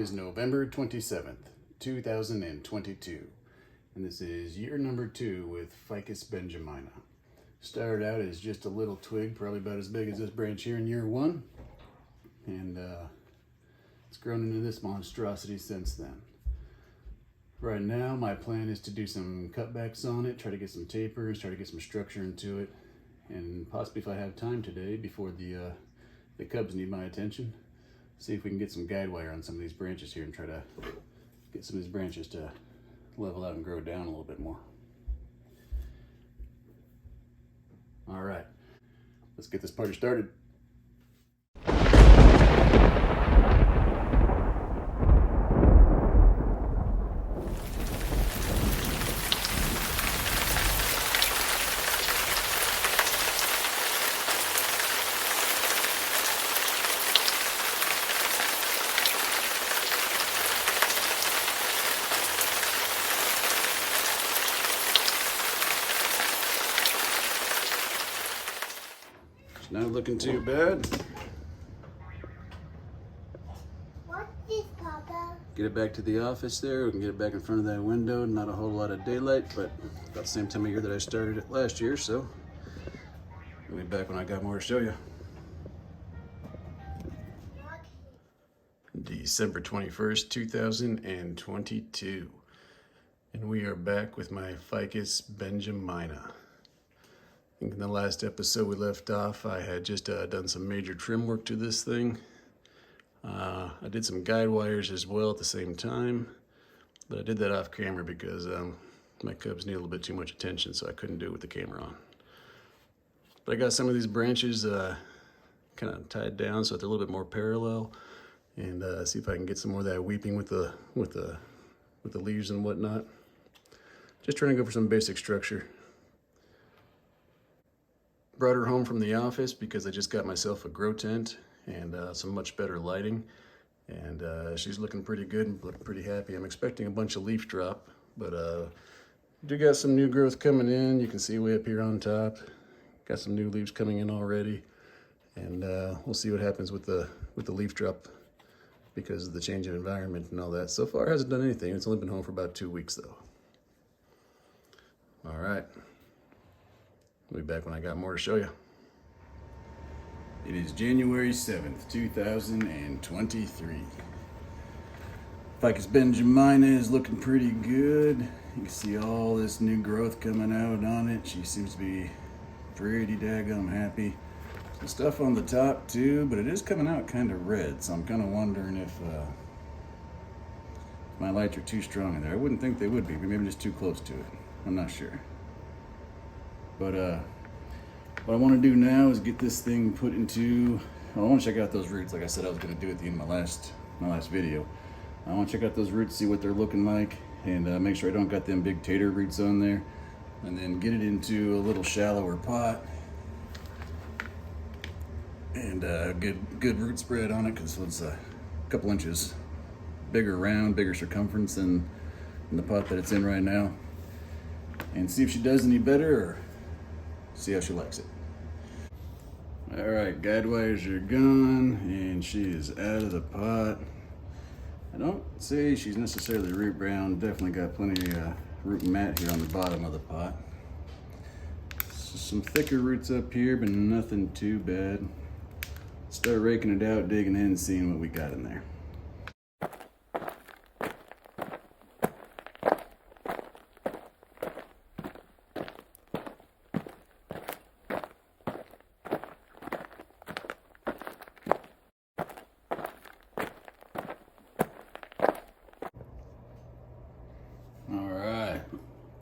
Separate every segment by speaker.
Speaker 1: is November 27th, 2022, and this is year number 2 with Ficus Benjamina. Started out as just a little twig, probably about as big as this branch here in year 1, and it's grown into this monstrosity since then. Right now, my plan is to do some cutbacks on it, try to get some tapers, try to get some structure into it, and possibly, if I have time today, before the cubs need my attention, see if we can get some guide wire on some of these branches here and try to get some of these branches to level out and grow down a little bit more. All right, let's get this party started. Not looking too bad.
Speaker 2: What's this, Papa?
Speaker 1: Get it back to the office there. We can get it back in front of that window. Not a whole lot of daylight, but about the same time of year that I started it last year, so we'll be back when I got more to show you. December 21st, 2022. And we are back with my Ficus Benjamina. I think in the last episode we left off, I had just done some major trim work to this thing. I did some guide wires as well at the same time, but I did that off camera because my cubs need a little bit too much attention, so I couldn't do it with the camera on. But I got some of these branches kind of tied down so they're a little bit more parallel, and see if I can get some more of that weeping with the leaves and whatnot. Just trying to go for some basic structure. Brought her home from the office because I just got myself a grow tent and some much better lighting, and she's looking pretty good and looking pretty happy. I'm expecting a bunch of leaf drop, but do got some new growth coming in. You can see way up here on top, got some new leaves coming in already, and we'll see what happens with the leaf drop because of the change of environment and all that. So far, it hasn't done anything. It's only been home for about 2 weeks though. All right. I'll be back when I got more to show you. It is January 7th, 2023. Ficus Benjamina is looking pretty good. You can see all this new growth coming out on it. She seems to be pretty daggum happy. Some stuff on the top too, but it is coming out kind of red, so I'm kind of wondering if my lights are too strong in there. I wouldn't think they would be, but maybe just too close to it. I'm not sure. But what I want to do now is get this thing put into, I want to check out those roots like I said I was going to do at the end of my last video. I want to check out those roots, see what they're looking like, and make sure I don't got them big tater roots on there, and then get it into a little shallower pot and good root spread on it, because it's a couple inches bigger round, bigger circumference than the pot that it's in right now, and see if she does any better or see how she likes it. All right, guide wires are gone and she is out of the pot. I don't say she's necessarily root brown. Definitely got plenty of root mat here on the bottom of the pot. So some thicker roots up here, but nothing too bad. Start raking it out, digging in, seeing what we got in there.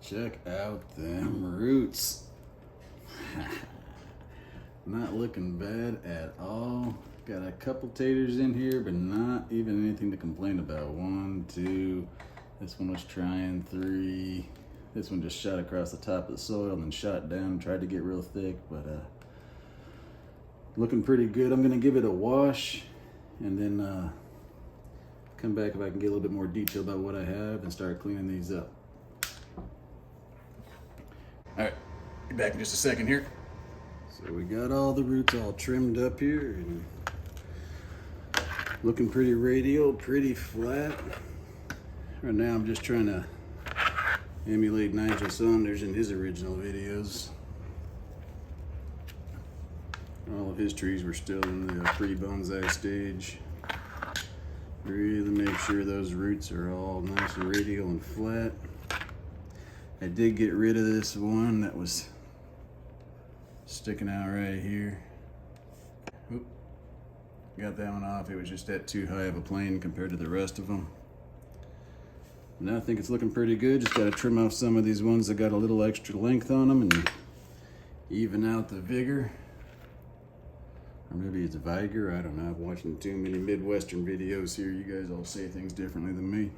Speaker 1: Check out them roots. Not looking bad at all. Got a couple taters in here, but not even anything to complain about. 1, 2, this one was trying 3. This one just shot across the top of the soil and then shot down, tried to get real thick, but looking pretty good. I'm gonna give it a wash and then come back if I can get a little bit more detail about what I have and start cleaning these up. All right, be back in just a second here. So we got all the roots all trimmed up here, and Looking pretty radial, pretty flat. Right now I'm just trying to emulate Nigel Saunders in his original videos. All of his trees were still in the pre-bonsai stage. Really make sure those roots are all nice and radial and flat. I did get rid of this one that was sticking out right here. Oop. Got that one off. It was just at too high of a plane compared to the rest of them. Now I think it's looking pretty good. Just got to trim off some of these ones that got a little extra length on them and even out the vigor. Or maybe it's vigor, I don't know. I've watched too many Midwestern videos here. You guys all say things differently than me.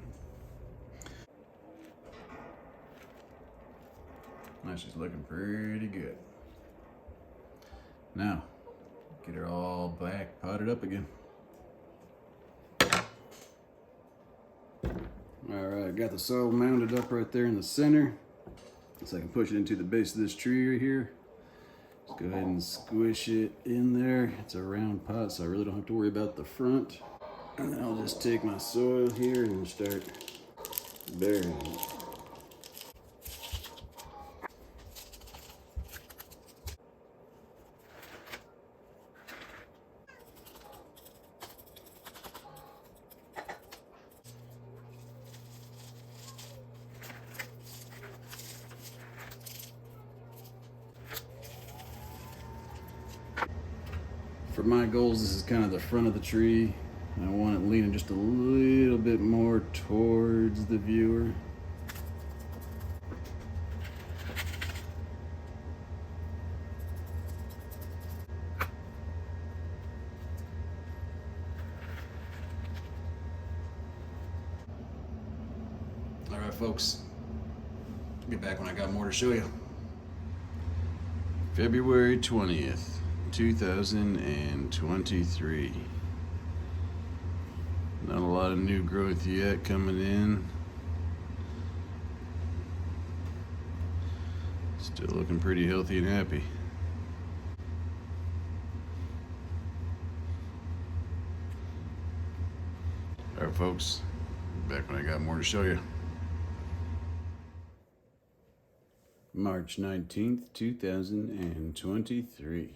Speaker 1: Now she's looking pretty good. Now, get her all back potted up again. Alright, got the soil mounded up right there in the center. So I can push it into the base of this tree right here. Just go ahead and squish it in there. It's a round pot, so I really don't have to worry about the front. And then I'll just take my soil here and start burying it. For my goals, this is kind of the front of the tree. I want it leaning just a little bit more towards the viewer. All right, folks. Get back when I got more to show you. February 20th. 2023. Not a lot of new growth yet coming in. Still looking pretty healthy and happy. All right, folks, back when I got more to show you. March 19th, 2023.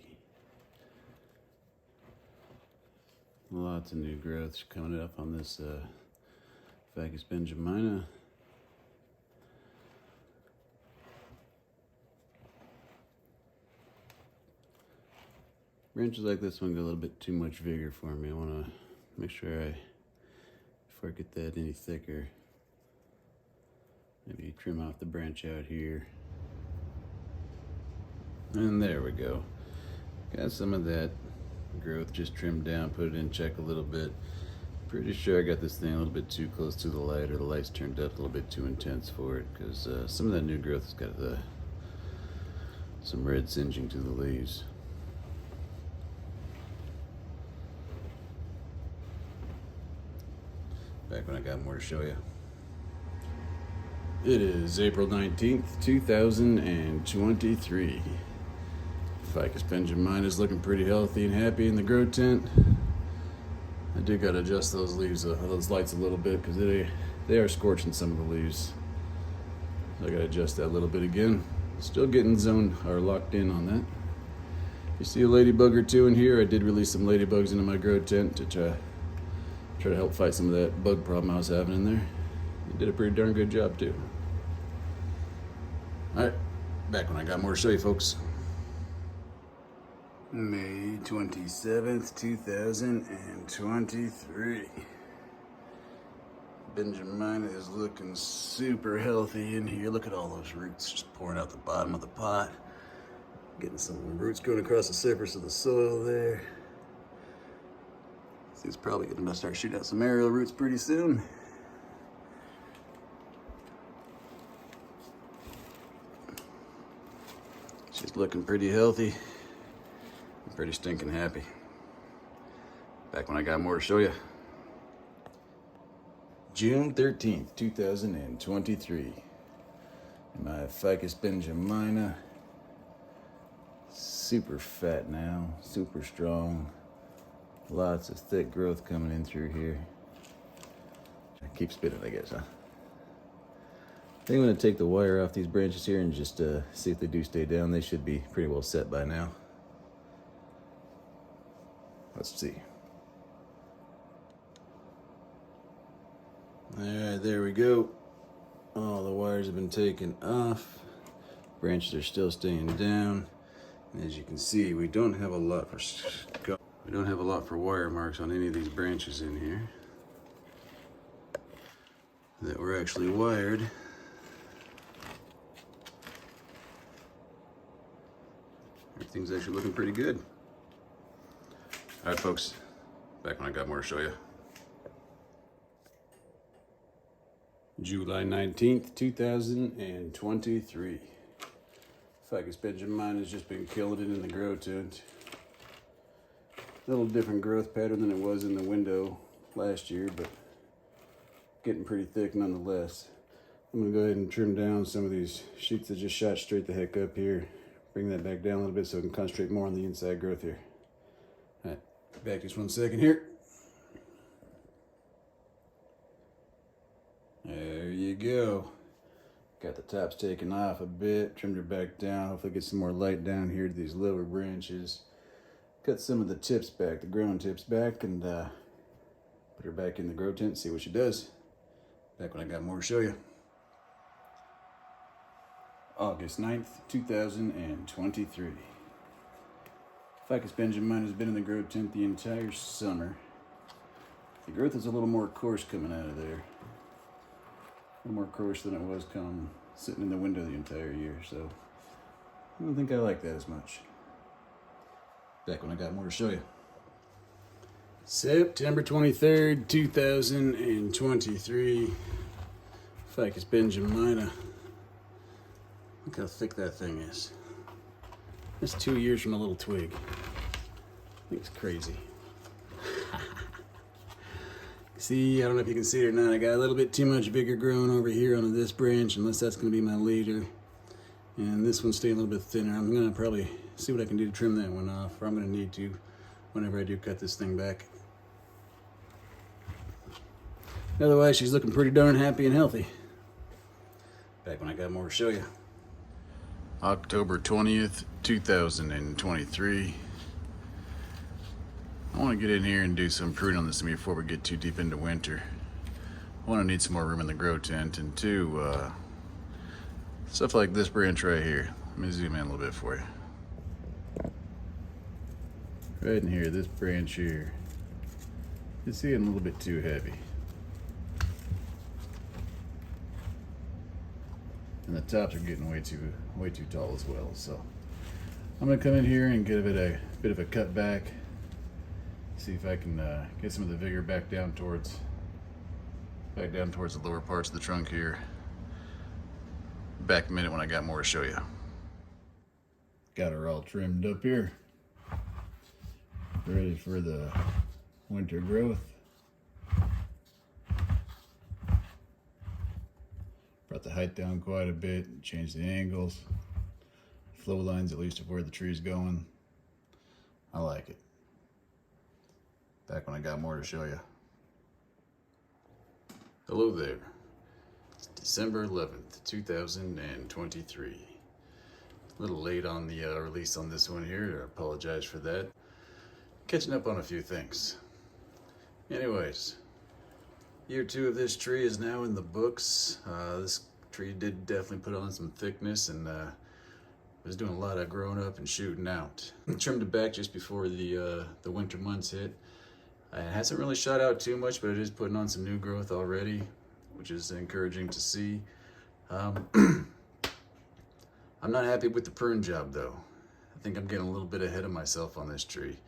Speaker 1: Lots of new growths coming up on this Ficus Benjamina. Branches like this one got a little bit too much vigor for me. I want to make sure before I get that any thicker, maybe trim off the branch out here. And there we go. Got some of that growth just trimmed down, put it in check a little bit. Pretty sure I got this thing a little bit too close to the light, or the light's turned up a little bit too intense for it, because some of that new growth has got some red singeing to the leaves. Back when I got more to show you. It is April 19th, 2023. Ficus Benjamina is looking pretty healthy and happy in the grow tent. I do gotta adjust those leaves, those lights a little bit, because they are scorching some of the leaves. So I gotta adjust that a little bit again. Still getting zoned or locked in on that. You see a ladybug or two in here. I did release some ladybugs into my grow tent to try to help fight some of that bug problem I was having in there. They did a pretty darn good job too. All right, back when I got more to show you, folks. May 27th, 2023. Benjamina is looking super healthy in here. Look at all those roots just pouring out the bottom of the pot. Getting some roots going across the surface of the soil there. She's probably gonna start shooting out some aerial roots pretty soon. She's looking pretty healthy. I'm pretty stinking happy. Back when I got more to show you. June 13th, 2023. My Ficus Benjamina. Super fat now, super strong. Lots of thick growth coming in through here. Keep spinning, I guess, huh? I think I'm going to take the wire off these branches here and just see if they do stay down. They should be pretty well set by now. Let's see. Alright, there we go. All the wires have been taken off. Branches are still staying down. And as you can see, we don't have a lot for wire marks on any of these branches in here that were actually wired. Everything's actually looking pretty good. All right, folks, back when I got more to show you. July 19th, 2023. Ficus Benjamina has just been killing it in the grow tent. A little different growth pattern than it was in the window last year, but getting pretty thick nonetheless. I'm gonna go ahead and trim down some of these shoots that just shot straight the heck up here. Bring that back down a little bit so I can concentrate more on the inside growth here. All right, back just 1 second here. There you go. Got the tops taken off a bit, trimmed her back down. Hopefully get some more light down here to these lower branches. Cut some of the tips back, the growing tips back, and put her back in the grow tent, see what she does. Back when I got more to show you. August 9th, 2023. Ficus Benjamina has been in the grow tent the entire summer. The growth is a little more coarse coming out of there. A little more coarse than it was sitting in the window the entire year, so I don't think I like that as much. Back when I got more to show you. September 23rd, 2023. Ficus Benjamina. Look how thick that thing is. That's 2 years from a little twig. It's crazy. See, I don't know if you can see it or not. I got a little bit too much bigger growing over here on this branch, unless that's going to be my leader. And this one's staying a little bit thinner. I'm going to probably see what I can do to trim that one off, or I'm going to need to whenever I do cut this thing back. Otherwise, she's looking pretty darn happy and healthy. Back when I got more to show you. October 20th, 2023. I want to get in here and do some pruning on this before we get too deep into winter. I want to need some more room in the grow tent, and two, stuff like this branch right here. Let me zoom in a little bit for you. Right in here, this branch here, it's getting a little bit too heavy. And the tops are getting way too tall as well. So I'm gonna come in here and give it a bit of a cut back. See if I can get some of the vigor back down towards the lower parts of the trunk here. Back a minute when I got more to show you. Got her all trimmed up here. Ready for the winter growth. Brought the height down quite a bit, changed the angles, flow lines at least of where the tree's going. I like it. Back when I got more to show you. Hello there. It's December 11th, 2023. A little late on the release on this one here. I apologize for that. Catching up on a few things. Anyways, year 2 of this tree is now in the books. This tree did definitely put on some thickness and was doing a lot of growing up and shooting out. Trimmed it back just before the winter months hit. It hasn't really shot out too much, but it is putting on some new growth already, which is encouraging to see. I'm not happy with the prune job though. I think I'm getting a little bit ahead of myself on this tree,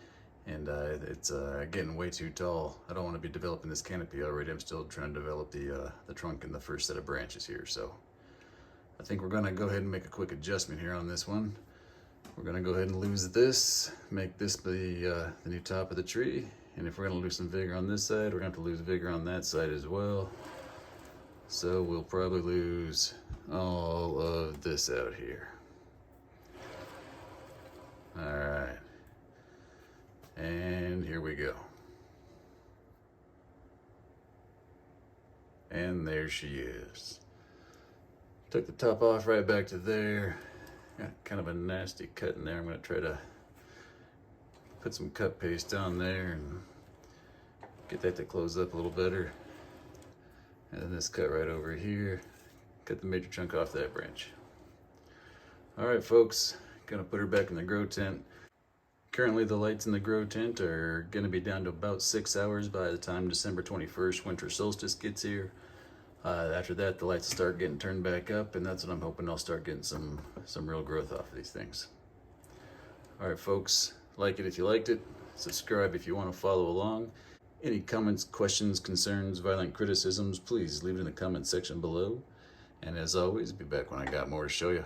Speaker 1: and it's getting way too tall. I don't want to be developing this canopy already. I'm still trying to develop the trunk and the first set of branches here. So I think we're gonna go ahead and make a quick adjustment here on this one. We're gonna go ahead and lose this, make this the new top of the tree. And if we're gonna lose some vigor on this side, we're gonna have to lose vigor on that side as well. So we'll probably lose all of this out here. All right, and here we go. And there she is. Took the top off right back to there. Got kind of a nasty cut in there. I'm going to try to put some cut paste on there and get that to close up a little better. And then this cut right over here. Cut the major chunk off that branch. Alright folks, gonna put her back in the grow tent. Currently the lights in the grow tent are gonna be down to about 6 hours by the time December 21st, winter solstice, gets here. After that the lights will start getting turned back up, and that's when I'm hoping I'll start getting some real growth off of these things. Alright folks, like it if you liked it, subscribe if you want to follow along. Any comments, questions, concerns, violent criticisms, please leave it in the comment section below. And as always, be back when I got more to show you.